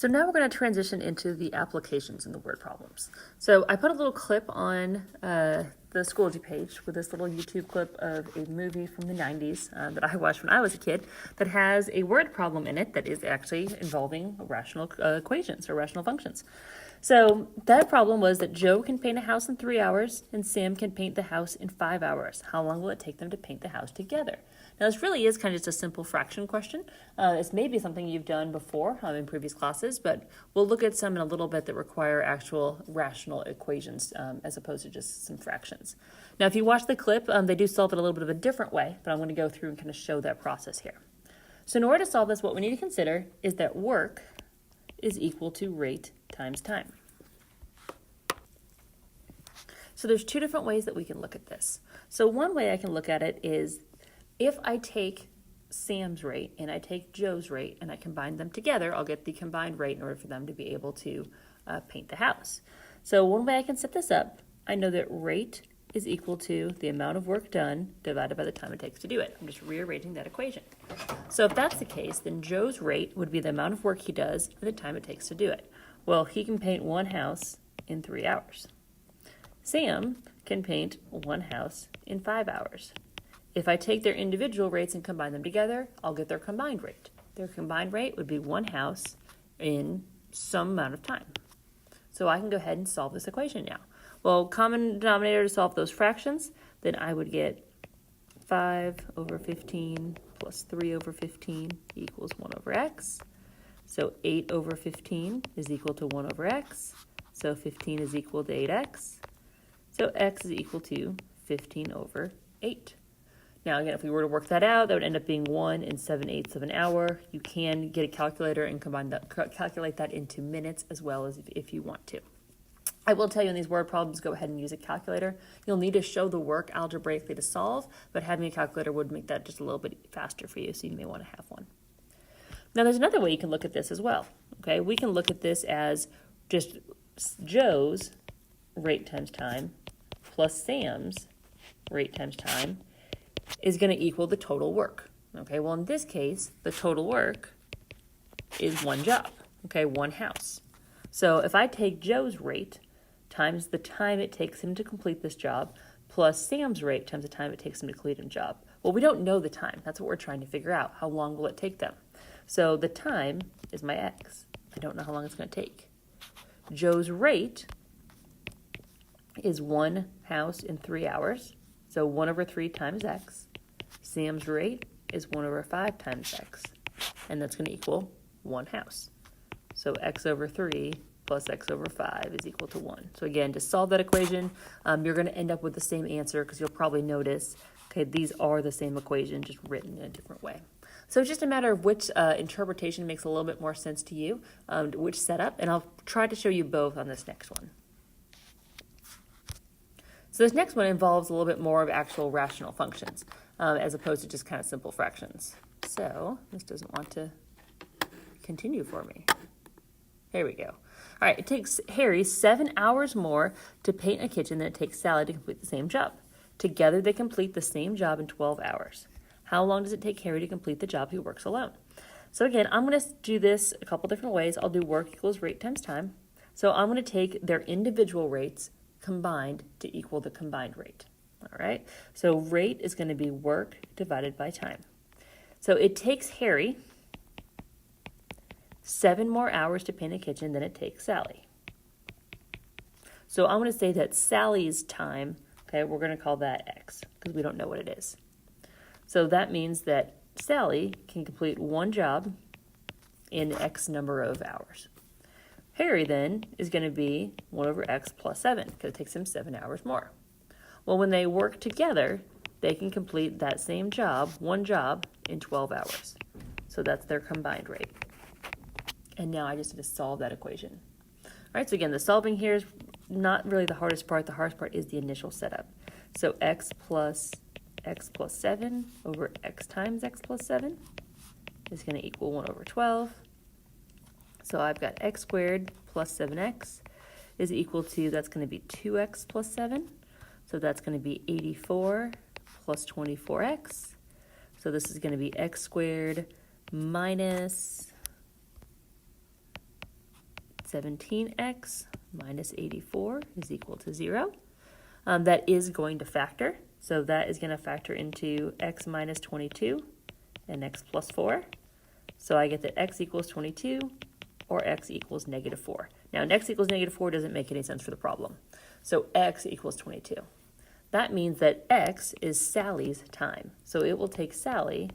So now we're going to transition into the applications in the word problems. So I put a little clip on the Schoology page with this little YouTube clip of a movie from the 90s that I watched when I was a kid that has a word problem in it that is actually involving rational equations or rational functions. So that problem was that Joe can paint a house in 3 hours and Sam can paint the house in 5 hours. How long will it take them to paint the house together? Now, this really is kind of just a simple fraction question. It's maybe something you've done before in previous classes, but we'll look at some in a little bit that require actual rational equations as opposed to just some fractions. Now, if you watch the clip, they do solve it a little bit of a different way, but I'm going to go through and kind of show that process here. So in order to solve this, what we need to consider is that work is equal to rate times time. So there's two different ways that we can look at this. So one way I can look at it is if I take Sam's rate and I take Joe's rate and I combine them together, I'll get the combined rate in order for them to be able to paint the house. So one way I can set this up, I know that rate is equal to the amount of work done divided by the time it takes to do it. I'm just rearranging that equation. So if that's the case, then Joe's rate would be the amount of work he does and the time it takes to do it. Well, he can paint one house in 3 hours. Sam can paint one house in 5 hours. If I take their individual rates and combine them together, I'll get their combined rate. Their combined rate would be one house in some amount of time. So I can go ahead and solve this equation now. Well, common denominator to solve those fractions, then I would get 5 over 15 plus 3 over 15 equals 1 over x. So 8 over 15 is equal to 1 over x. So 15 is equal to 8x. So x is equal to 15 over 8. Now, again, if we were to work that out, that would end up being 1 7/8 of an hour. You can get a calculator and calculate that into minutes as well as if you want to. I will tell you in these word problems, go ahead and use a calculator. You'll need to show the work algebraically to solve, but having a calculator would make that just a little bit faster for you, so you may want to have one. Now, there's another way you can look at this as well. Okay, we can look at this as just Joe's rate times time plus Sam's rate times time is going to equal the total work. Okay, well, in this case, the total work is one job, okay, one house. So if I take Joe's rate times the time it takes him to complete this job plus Sam's rate times the time it takes him to complete a job. Well, we don't know the time. That's what we're trying to figure out. How long will it take them? So the time is my x. I don't know how long it's going to take. Joe's rate is one house in 3 hours. So 1 over 3 times x. Sam's rate is 1 over 5 times x. And that's going to equal one house. So x over 3 plus x over 5 is equal to 1. So again, to solve that equation, you're going to end up with the same answer because you'll probably notice, okay, these are the same equation, just written in a different way. So it's just a matter of which interpretation makes a little bit more sense to you, which setup, and I'll try to show you both on this next one. So this next one involves a little bit more of actual rational functions as opposed to just kind of simple fractions. So this doesn't want to continue for me. Here we go. All right, it takes Harry 7 hours more to paint a kitchen than it takes Sally to complete the same job. Together they complete the same job in 12 hours. How long does it take Harry to complete the job he works alone? So again, I'm going to do this a couple different ways. I'll do work equals rate times time. So I'm going to take their individual rates combined to equal the combined rate. All right, so rate is going to be work divided by time. So it takes Harry 7 more hours to paint a kitchen than it takes Sally. So I'm going to say that Sally's time, okay, we're going to call that x because we don't know what it is. So that means that Sally can complete one job in x number of hours. Harry then is going to be 1 over x plus 7 because it takes him 7 hours more. Well, when they work together, they can complete that same job, one job, in 12 hours. So that's their combined rate. And now I just need to solve that equation. All right, so again, the solving here is not really the hardest part. The hardest part is the initial setup. So x plus 7 over x times x plus 7 is going to equal 1 over 12. So I've got x squared plus 7x is equal to, that's going to be 2x plus 7. So that's going to be 84 plus 24x. So this is going to be x squared minus 17x minus 84 is equal to 0. That is going to factor. So that is going to factor into x minus 22 and x plus 4. So I get that x equals 22 or x equals negative 4. Now, an x equals negative 4 doesn't make any sense for the problem. So x equals 22. That means that x is Sally's time. So it will take Sally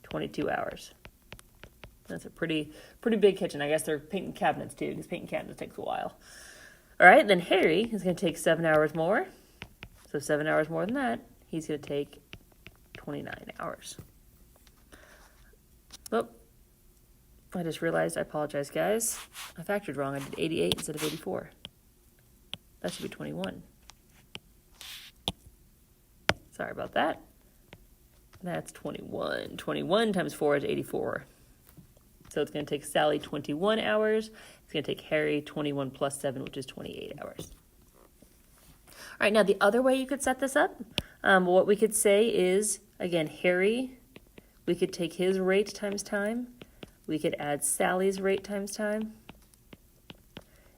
22 hours. That's a pretty big kitchen. I guess they're painting cabinets too, because painting cabinets takes a while. All right, then Harry is going to take 7 hours more. So 7 hours more than that, he's going to take 29 hours. Oh, I just realized, I apologize, guys. I factored wrong. I did 88 instead of 84. That should be 21. Sorry about that. That's 21. 21 times 4 is 84. So it's going to take Sally 21 hours. It's going to take Harry 21 plus 7, which is 28 hours. All right, now the other way you could set this up, what we could say is, again, Harry, we could take his rate times time. We could add Sally's rate times time.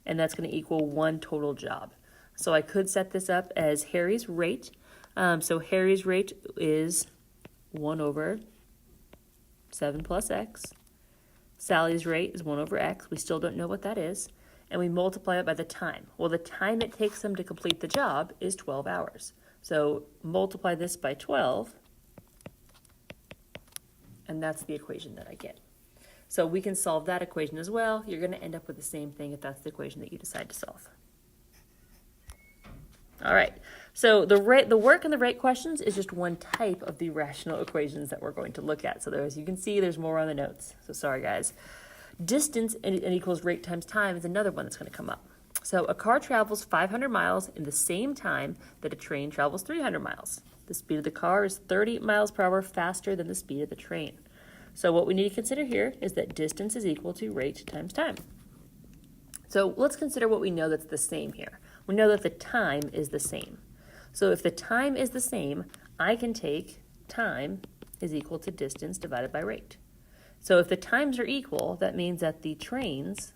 And that's going to equal one total job. So I could set this up as Harry's rate. So Harry's rate is 1 over 7 plus x. Sally's rate is 1 over x. We still don't know what that is. And we multiply it by the time. Well, the time it takes them to complete the job is 12 hours. So multiply this by 12, and that's the equation that I get. So we can solve that equation as well. You're going to end up with the same thing if that's the equation that you decide to solve. All right, so the work and the rate questions is just one type of the rational equations that we're going to look at. So as you can see, there's more on the notes. So sorry, guys. Distance and equals rate times time is another one that's going to come up. So a car travels 500 miles in the same time that a train travels 300 miles. The speed of the car is 30 miles per hour faster than the speed of the train. So what we need to consider here is that distance is equal to rate times time. So let's consider what we know that's the same here. We know that the time is the same. So if the time is the same, I can take time is equal to distance divided by rate. So if the times are equal, that means that the train's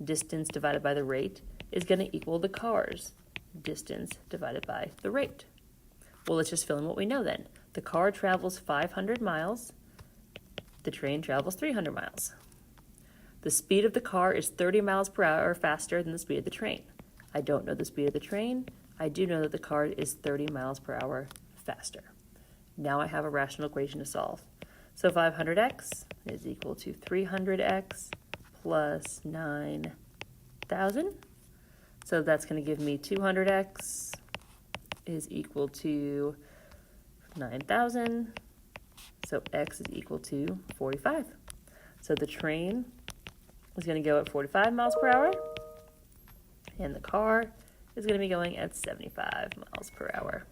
distance divided by the rate is going to equal the car's distance divided by the rate. Well, let's just fill in what we know then. The car travels 500 miles. The train travels 300 miles. The speed of the car is 30 miles per hour faster than the speed of the train. I don't know the speed of the train. I do know that the car is 30 miles per hour faster. Now I have a rational equation to solve. So 500x is equal to 300x plus 9,000. So that's going to give me 200x is equal to 9,000. So x is equal to 45. So the train is going to go at 45 miles per hour, and the car is going to be going at 75 miles per hour.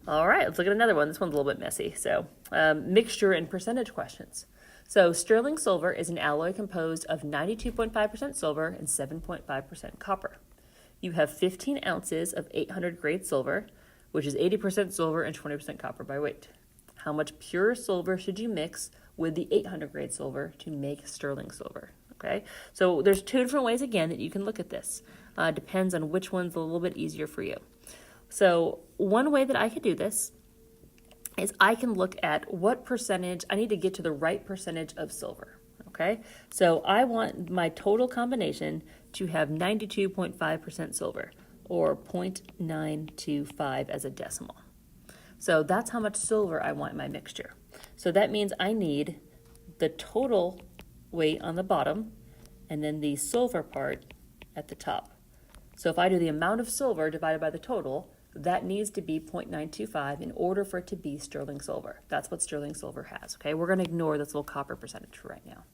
All right, let's look at another one. This one's a little bit messy. So mixture and percentage questions. So sterling silver is an alloy composed of 92.5% silver and 7.5% copper. You have 15 ounces of 800 grade silver, which is 80% silver and 20% copper by weight. How much pure silver should you mix with the 800 grade silver to make sterling silver? Okay, so there's two different ways again that you can look at this. Depends on which one's a little bit easier for you. So one way that I could do this is I can look at what percentage, I need to get to the right percentage of silver, okay? So I want my total combination to have 92.5% silver, or 0.925 as a decimal. So that's how much silver I want in my mixture. So that means I need the total weight on the bottom and then the silver part at the top. So if I do the amount of silver divided by the total, that needs to be 0.925 in order for it to be sterling silver. That's what sterling silver has, okay? We're going to ignore this little copper percentage for right now.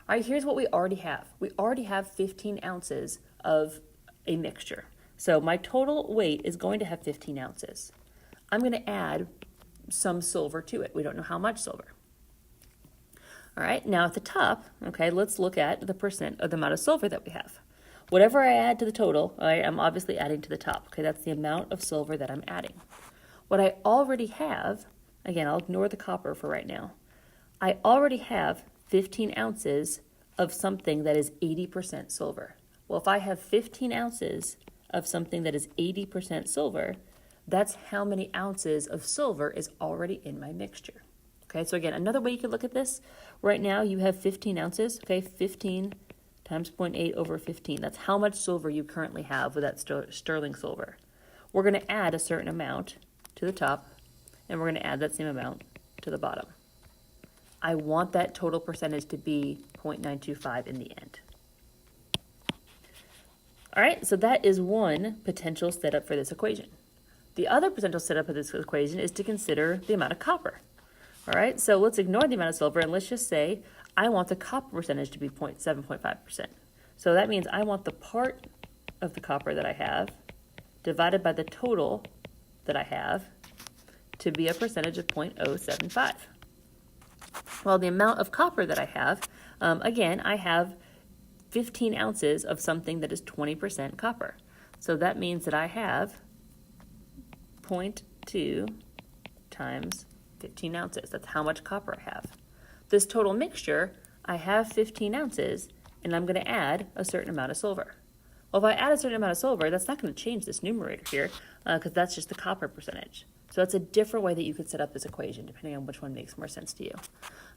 All right, here's what we already have. We already have 15 ounces of a mixture. So my total weight is going to have 15 ounces. I'm going to add some silver to it. We don't know how much silver. All right, now at the top, okay, let's look at the percent of the amount of silver that we have. Whatever I add to the total, I'm obviously adding to the top. Okay, that's the amount of silver that I'm adding. What I already have, again, I'll ignore the copper for right now. I already have 15 ounces of something that is 80% silver. Well, if I have 15 ounces of something that is 80% silver, that's how many ounces of silver is already in my mixture. Okay, so again, another way you could look at this, right now you have 15 ounces, okay, 15 times 0.8 over 15. That's how much silver you currently have with that sterling silver. We're going to add a certain amount to the top, and we're going to add that same amount to the bottom. I want that total percentage to be 0.925 in the end. All right, so that is one potential setup for this equation. The other potential setup of this equation is to consider the amount of copper. All right, so let's ignore the amount of silver and let's just say I want the copper percentage to be 7.5%. So that means I want the part of the copper that I have divided by the total that I have to be a percentage of 0.075. Well, the amount of copper that I have, again, I have 15 ounces of something that is 20% copper. So that means that I have 0.2 times 15 ounces. That's how much copper I have. This total mixture, I have 15 ounces, and I'm going to add a certain amount of silver. Well, if I add a certain amount of silver, that's not going to change this numerator here, because that's just the copper percentage. So that's a different way that you could set up this equation, depending on which one makes more sense to you.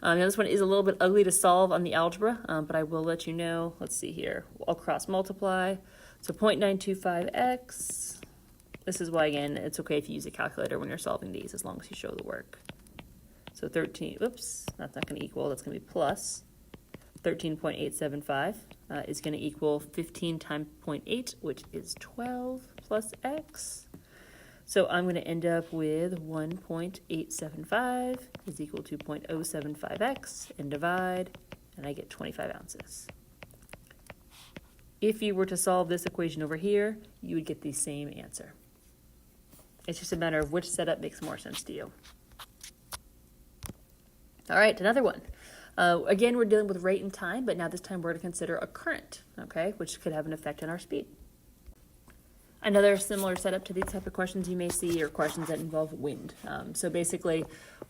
Now this one is a little bit ugly to solve on the algebra, but I will let you know. Let's see here. I'll cross multiply. So 0.925x. This is why, again, it's okay if you use a calculator when you're solving these, as long as you show the work. So 13, oops, that's not going to equal, that's going to be plus 13.875 is going to equal 15 times 0.8, which is 12 plus x. So I'm going to end up with 1.875 is equal to 0.075x, and divide, and I get 25 ounces. If you were to solve this equation over here, you would get the same answer. It's just a matter of which setup makes more sense to you. All right, another one. Again, we're dealing with rate and time, but now this time we're going to consider a current, okay, which could have an effect on our speed. Another similar setup to these type of questions you may see are questions that involve wind. So basically,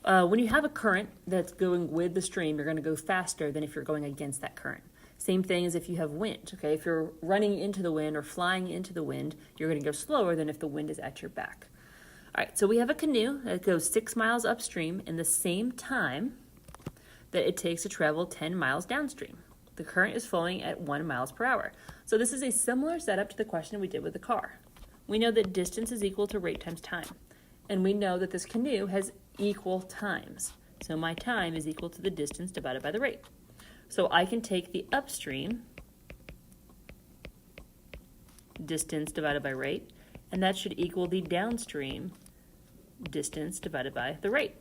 when you have a current that's going with the stream, you're going to go faster than if you're going against that current. Same thing as if you have wind, okay? If you're running into the wind or flying into the wind, you're going to go slower than if the wind is at your back. All right, so we have a canoe that goes 6 miles upstream in the same time that it takes to travel 10 miles downstream. The current is flowing at 1 mile per hour. So this is a similar setup to the question we did with the car. We know that distance is equal to rate times time. And we know that this canoe has equal times. So my time is equal to the distance divided by the rate. So I can take the upstream distance divided by rate, and that should equal the downstream distance divided by the rate.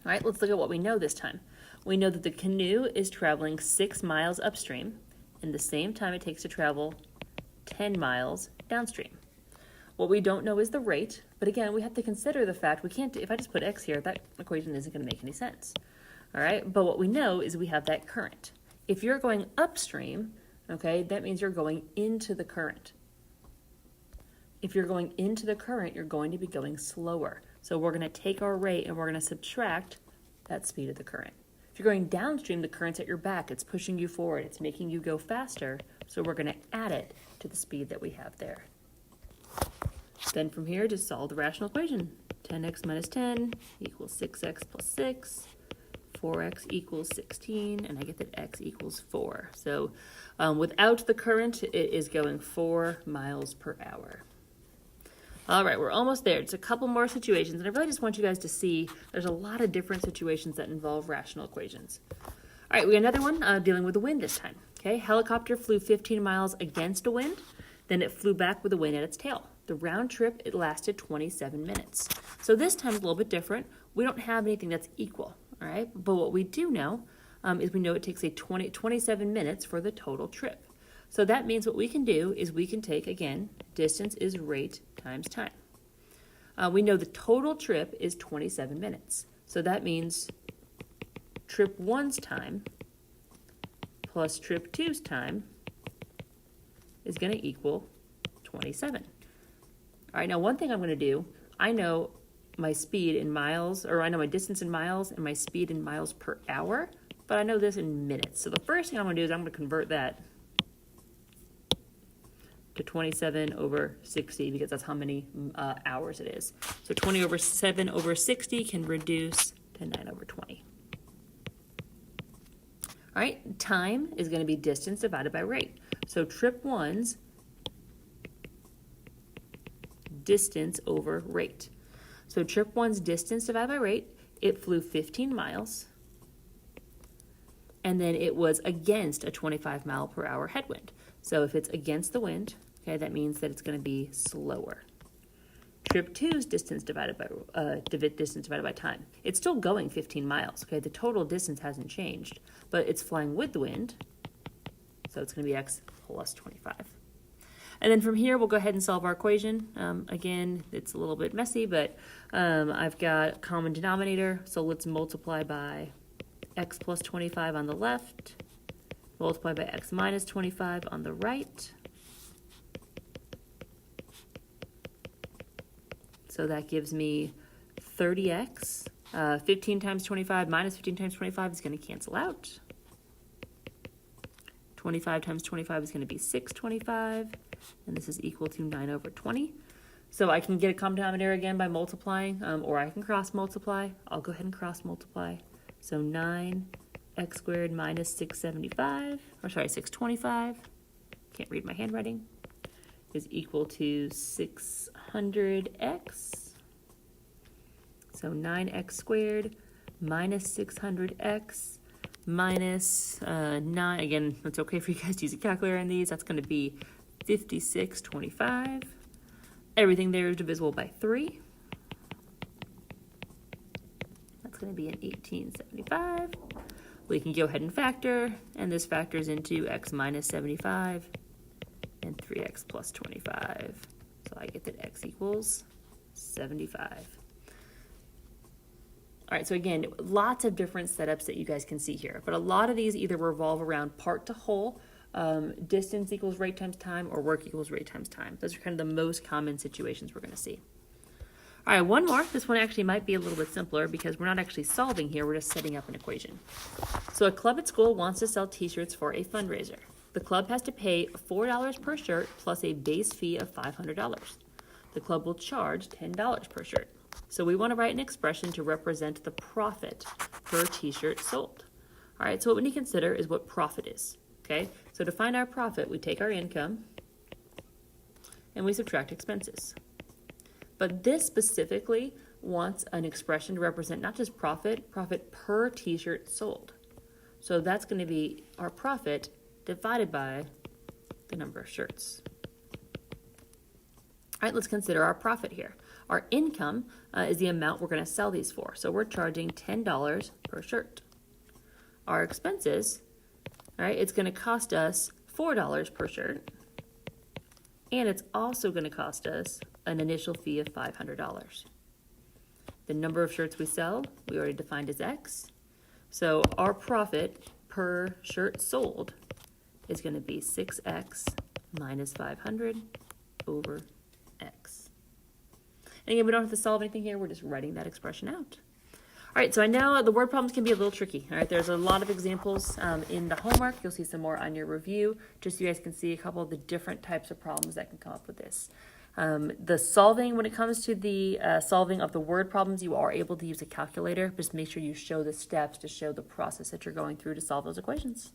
All right, let's look at what we know this time. We know that the canoe is traveling 6 miles upstream in the same time it takes to travel 10 miles downstream. What we don't know is the rate, but again, we have to consider the fact we can't, if I just put x here, that equation isn't going to make any sense. All right, but what we know is we have that current. If you're going upstream, okay, that means you're going into the current. If you're going into the current, you're going to be going slower. So we're going to take our rate and we're going to subtract that speed of the current. If you're going downstream, the current's at your back. It's pushing you forward. It's making you go faster. So we're going to add it to the speed that we have there. Then from here, just solve the rational equation. 10x minus 10 equals 6x plus 6. 4x equals 16, and I get that x equals 4. So without the current, it is going 4 miles per hour. All right, we're almost there. It's a couple more situations, and I really just want you guys to see there's a lot of different situations that involve rational equations. All right, we got another one dealing with the wind this time. Okay, helicopter flew 15 miles against a wind, then it flew back with the wind at its tail. The round trip, it lasted 27 minutes. So this time is a little bit different. We don't have anything that's equal, all right? But what we do know is we know it takes 27 minutes for the total trip. So that means what we can do is we can take, again, distance is rate times time. We know the total trip is 27 minutes. So that means trip 1's time plus trip 2's time is going to equal 27. All right, now one thing I'm going to do, I know my speed in miles, or I know my distance in miles and my speed in miles per hour, but I know this in minutes. So the first thing I'm going to do is I'm going to convert that to 27 over 60 because that's how many hours it is. So 27 over 60 can reduce to 9 over 20. All right, time is going to be distance divided by rate. So trip one's distance over rate. So trip one's distance divided by rate, it flew 15 miles, and then it was against a 25 mile per hour headwind. So if it's against the wind, okay, that means that it's going to be slower. Trip two's distance divided by time. It's still going 15 miles, okay? The total distance hasn't changed, but it's flying with the wind, so it's going to be x plus 25. And then from here, we'll go ahead and solve our equation. Again, it's a little bit messy, but I've got a common denominator, so let's multiply by x plus 25 on the left, multiply by x minus 25 on the right. So that gives me 30x. 15 times 25 minus 15 times 25 is going to cancel out. 25 times 25 is going to be 625, and this is equal to 9 over 20. So I can get a common denominator again by multiplying, or I can cross multiply. I'll go ahead and cross multiply. So 9x squared minus 625, can't read my handwriting, is equal to 600x. So 9x squared minus 600x minus 9, again, it's okay for you guys to use a calculator on these, that's going to be 5625. Everything there is divisible by 3. That's going to be an 1875. We can go ahead and factor, and this factors into x minus 75 and 3x plus 25. So I get that x equals 75. All right, so again, lots of different setups that you guys can see here, but a lot of these either revolve around part to whole, distance equals rate times time, or work equals rate times time. Those are kind of the most common situations we're going to see. All right, one more. This one actually might be a little bit simpler because we're not actually solving here, we're just setting up an equation. So a club at school wants to sell t-shirts for a fundraiser. The club has to pay $4 per shirt plus a base fee of $500. The club will charge $10 per shirt. So we want to write an expression to represent the profit per t-shirt sold. All right, so what we need to consider is what profit is, okay? So to find our profit, we take our income and we subtract expenses. But this specifically wants an expression to represent not just profit per t-shirt sold. So that's going to be our profit divided by the number of shirts. All right, let's consider our profit here. Our income is the amount we're going to sell these for. So we're charging $10 per shirt. Our expenses, all right, it's going to cost us $4 per shirt. And it's also going to cost us an initial fee of $500. The number of shirts we sell, we already defined as X. So our profit per shirt sold is going to be 6X minus 500 over X. And again, we don't have to solve anything here. We're just writing that expression out. All right, so I know the word problems can be a little tricky. All right, there's a lot of examples in the homework. You'll see some more on your review, just so you guys can see a couple of the different types of problems that can come up with this. The solving, when it comes to the solving of the word problems, you are able to use a calculator. Just make sure you show the steps to show the process that you're going through to solve those equations.